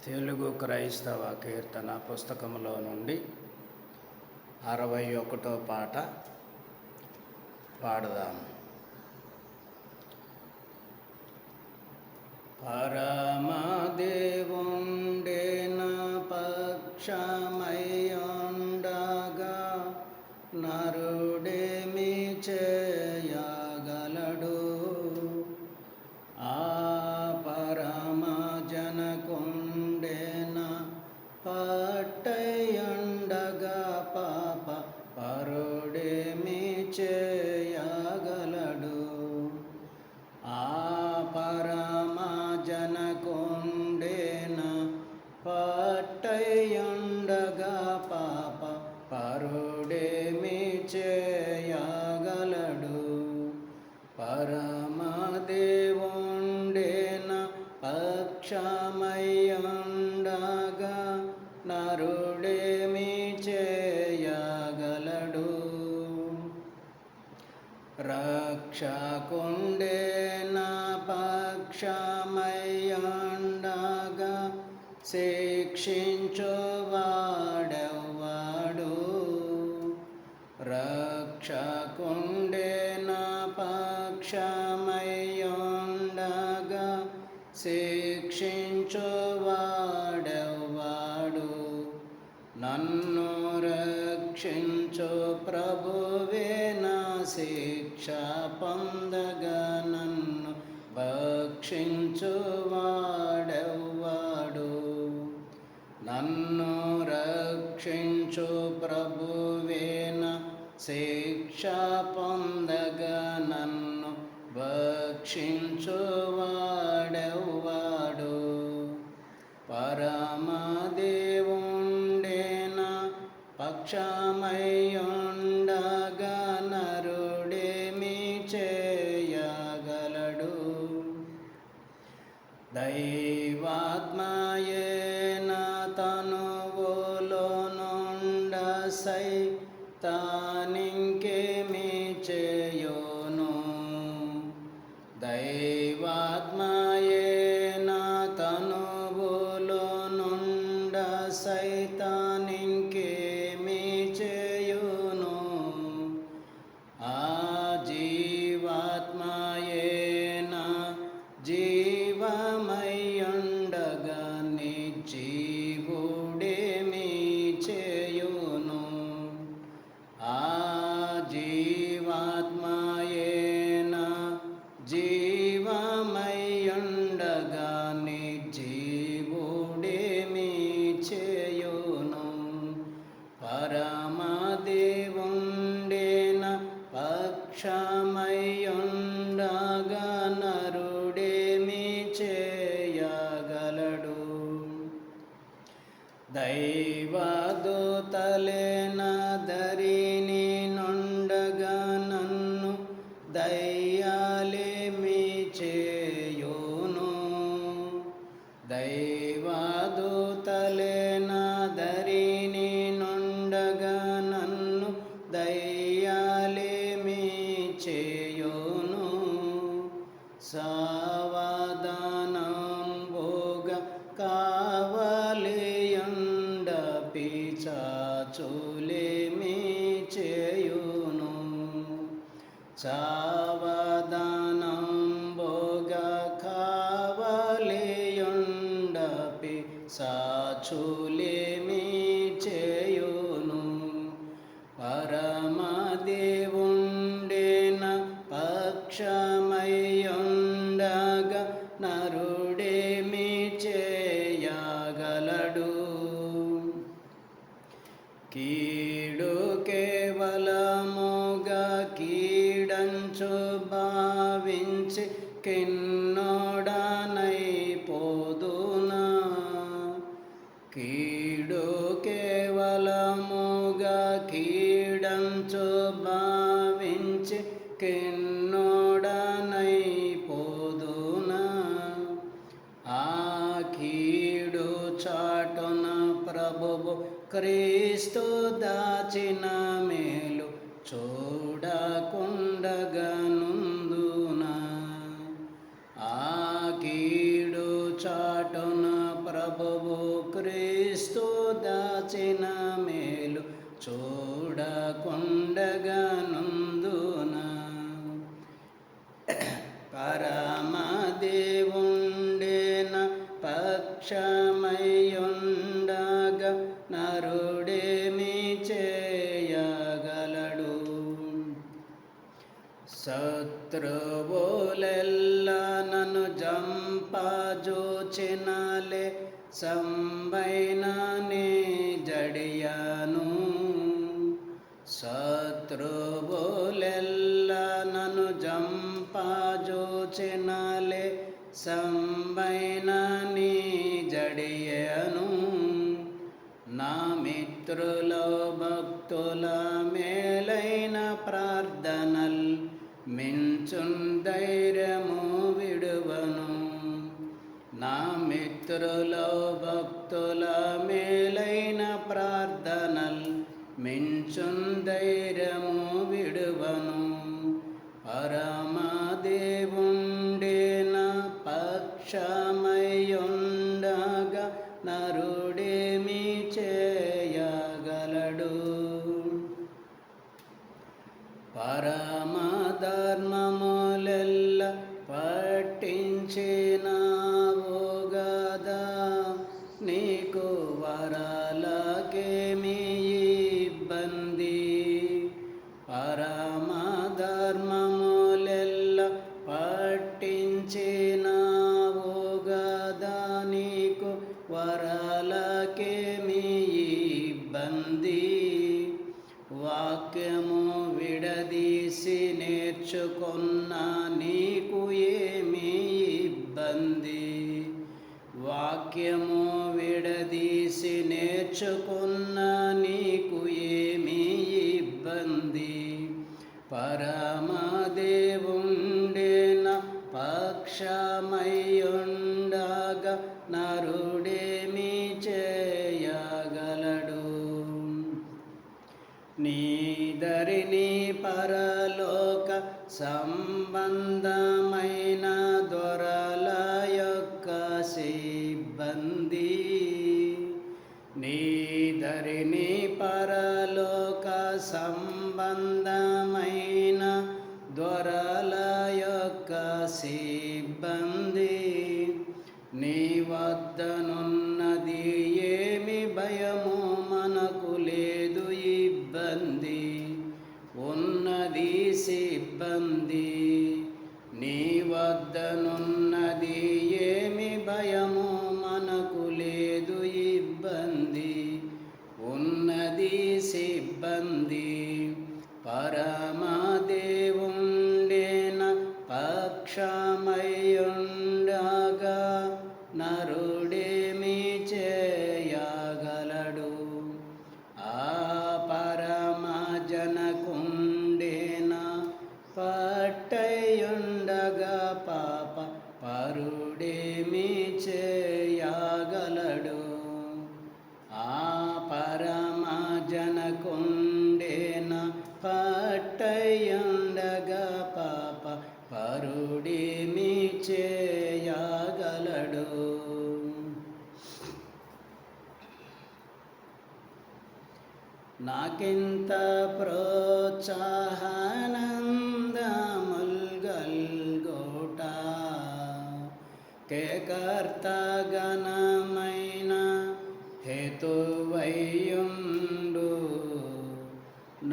తెలుగు క్రైస్తవ కీర్తన పుస్తకంలో నుండి 61వ పాట పాడదాము. పరమదేవుండే నా పక్షమయ్యుండగా నరుడేమి చేయగలడు? ఆ పరమ జనకుండే నా పట్టయుండగా పాప పరుడేమి చేయగలడు? ఆ పరమ జనకుండే నా పట్టయుండగా పాప పరుడేమి చేయగలడు? పరమదేవుండే నా పక్షమయ్యుండగా నరుడేమి చేయగలడు? రక్షకుండే నా పక్షమయ్యుండగా శిక్షించువాడెవ్వడు? రక్షకుండే నా పక్షమయ్యుండగా శిక్షించువాడెవ్వడు? నన్ను రక్షించు ప్రభువే, నా శిక్ష పొందగా నన్ను భక్షించువాడెవ్వడు? నన్ను రక్షించు ప్రభువే, నా శిక్ష పొందగా నన్ను భక్షించువాడెవ్వడు? పరమదేవుండే నా పక్షమయ్యుండగా నరుడేమి చేయగలడు? దైవాత్మయే నా తనువులో నుండ సైతానింకేమి చేయును? దైవాత్మయే నా తనువులో నుండ సైతానింకేమి చేయును? ఆ జీవాత్మయే నా జీవమయ్యుండగా నిర్జీవుడేమి చేయును? ఆ జీవాత్మయే నా జీవమయ్యుండగా నిర్జీవుడేమి చేయును? పరమదేవుండే నా పక్షమయ్యుండగా నరుడేమి చేయగలడు? దైవదూతలే నా దరిని నుండగా నన్ను దయ్యాలేమి చేయును? దైవదూతలే నా దరిని నుండగా నన్ను దయ్యాలేమి చేయును? సావధానంబుగా కావలియుండ పిశాచులేమి చేయును? సావధానంబుగా కావలియుండ పిశాచులేమి చేయును? పరమదేవుండే నా పక్షమయ్యుండగా నరుడేమి చేయగలడు? కీడు కేవలముగా కీడంచు భావించి కిన్నోడనైపోదునా? కీడు కేవలముగా కీడంచు భావించి కిన్నోడనైపోదునా? ఆ కీడు చాటున ప్రభువు క్రీస్తు దాచిన మేలు చూడకుండగా నుందునా? ఆ కీడు చాటున ప్రభువు కాచిన మేలు చూడకుండగా నుందున. పరమదేవుండేన పక్షమయ్యుండగా నరుడేమి చేయగలడు? శత్రువులెల్లా నన్ను జంపజూచినలే సంబైన నీ జడియను. శత్రువులెల్లా నన్ను జంపజూచినలే సంబైన నీ జడియను. నా మిత్రుల భక్తుల మేలైన ప్రార్థనల్ మించున్ ధైర్యము విడువను. నా మిత్రుల భక్తుల మేలైన ప్రార్థనల్ మించున్ ధైర్యము విడువను. పరమదేవుండేన పక్షమయ్యుండగా నరుడేమి చేయగలడు? పరమధర్మములెల్ల పట్టించినావు గదా, నీకు వరాలకేమి ఇబ్బంది? పరమధర్మములెల్ల పట్టించినావు గదా, నీకు వరాలకేమి ఇబ్బంది? వాక్యము విడదీసి నేర్చుకున్న నీకు ఏమి ఇబ్బంది? వాక్యము విడదీసి నేర్చుకున్న నీకు ఏమి ఇబ్బంది? పరమదేవుండేన పక్షమయ్యుండగా నరుడేమి చేయగలడు? నీదరిని పరలోక సంబంధమైన దొరల యొక్క సిబ్బంది. నీదరిని పరలోక సంబంధమైన దొరల యొక్క సిబ్బంది. నీ వద్దనున్నది ఏమి భయము మనకు లేదు ఇబ్బంది. ఉన్నది సిబ్బంది. నీ వద్దనున్నది ఏమి భయము మనకు లేదు ఇబ్బంది. ఉన్నది సిబ్బంది. పరమదేవుండేన పక్షమయ్యుండగా నరుడేమి చేయగలడు? ఆ పరమజనకుండేన పట్టయుండగా పాప పరుడేమి చేయగలడు? ఆ పరమజనకుండేన పట్టయుండగా పాప పరుడేమి చేయగలడు? నాకింత ప్రోత్సాహనందముల్గల్గోట కేకర్త ఘనమైన హేతువయ్యుండు.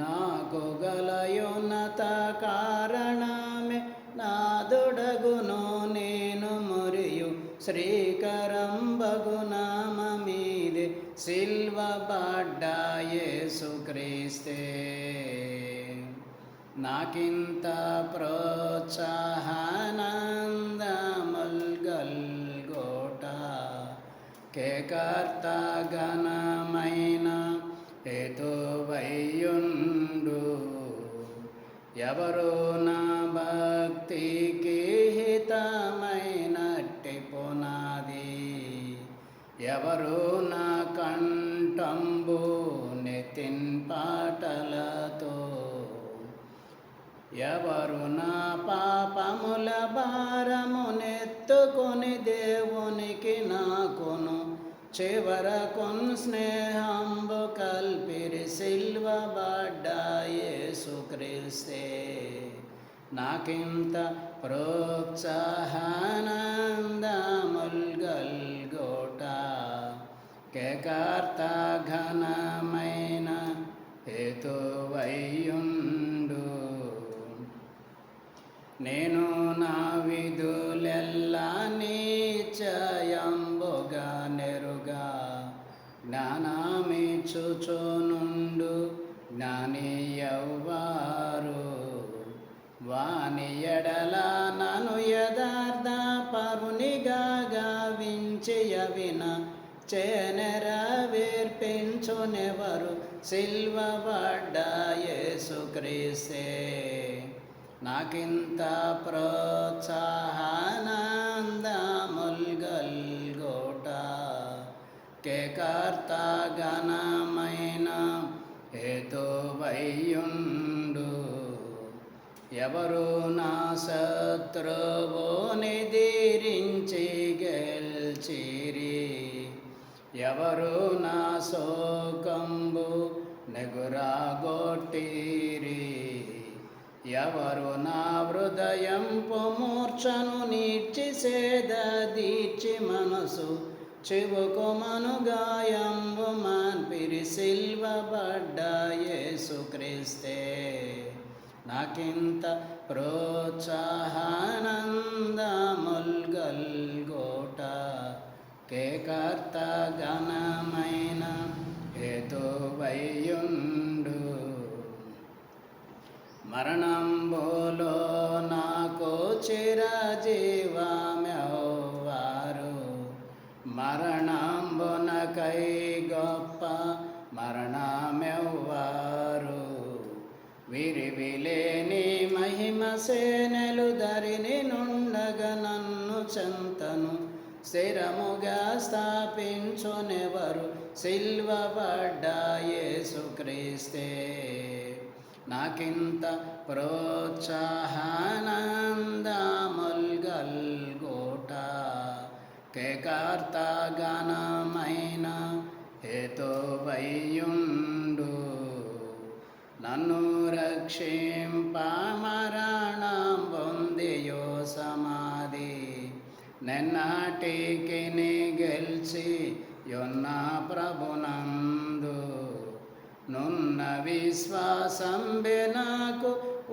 నాకు గలయున్నత కారణమే నాదుడగును నేను మురియు శ్రీకరంబగు నామమీదే సిల్వబడ్డ యేసుక్రీస్తే. నాకింత ప్రోత్సాహనందముల్గల్గోట కేకర్త ఘనమైన హేతువయ్యుండు. ఎవరు నా భక్తికి హితమైనట్టి పునాది? ఎవరు నా కంఠంబు నెతిన్ పాటలతో? ఎవరు నా పాపముల భారమునెత్తుకొని దేవునికి నాకును చివరకున్ స్నేహంబు కల్పిరి సిల్వబడ్డ యేసుక్రీస్తే నాకింత ప్రోత్సాహానందముల్ గల్గోట కేకార్త ఘనమైన హేతువయ్యుండు. నేను నా విధులెల్లా నిశ్చయంబుగా నెరుగా జ్ఞానమిచ్చుచునుండు జ్ఞాని ఎవ్వారు. వాని ఎడల నన్ను యథార్థ పరునిగా గావించియవిన నెరవేర్పించునెవరు సిల్వబడ్డ యేసుక్రీస్తే నాకింత ప్రోత్సాహానందముల్ గల్గోట కేకార్త ఘనమైన హేతువయ్యుండు. ఎవరు నా శత్రువు నిదిరించి గెల్చిరి, ఎవరు నా శోకంబు నెగురాగొట్టిరి, ఎవరు నా హృదయంపు మూర్ఛను నీడ్చి సేదదీర్చి మనసు చివుకుమను గాయంబు మాన్పిరి సిల్వబడ్డ యేసుక్రీస్తే నాకింత ప్రోత్సాహానందముల్ గల్గోట కేకార్త ఘనమైన హేతువయ్యుండు. మరణంబులో నాకు చిరజీవమెవ్వారు, మరణంబునకై గొప్ప మరణమెవ్వారు. విరివిలేని మహిమ సేనలు ధరిని నుండగ నన్ను చెంతను స్థిరముగా స్థాపించునెవరు సిల్వబడ్డ యేసుక్రీస్తే నాకింత ప్రోత్సాహానందముల్ గల్గోట కేకార్త ఘనమైన హేతువయ్యుండు. నన్ను రక్షింప మరణం పొందియో సమాధి నెన్నటికి గెల్చి యొన్న ప్రభునందు నున్న విశ్వాసంబె నాకు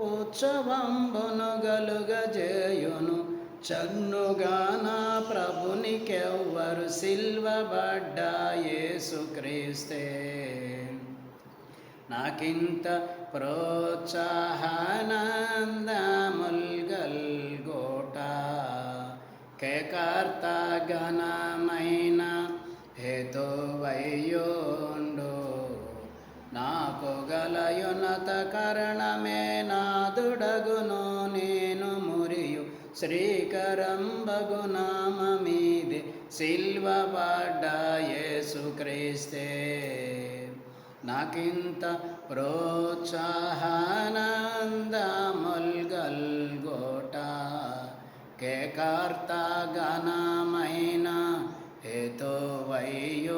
ఉత్సవంబును గలుగజేయును. చన్నుగా నా ప్రభునికెవ్వరు సిల్వబడ్డ యేసుక్రీస్తే నాకింత ప్రోత్సాహానందముల్ గల్గోట కేకార్త ఘనమైన హేతువయ్యుండు. నాకు గలయున్నత కరణమే నాదుడగును నేను మురియు శ్రీకరంబగు నామమీది సిల్వబడ్డ యేసుక్రీస్తే నాకింత ప్రోత్సాహానందముల్ గల్గోట కేకార్త ఘనమైన హేతువయ్యుండు.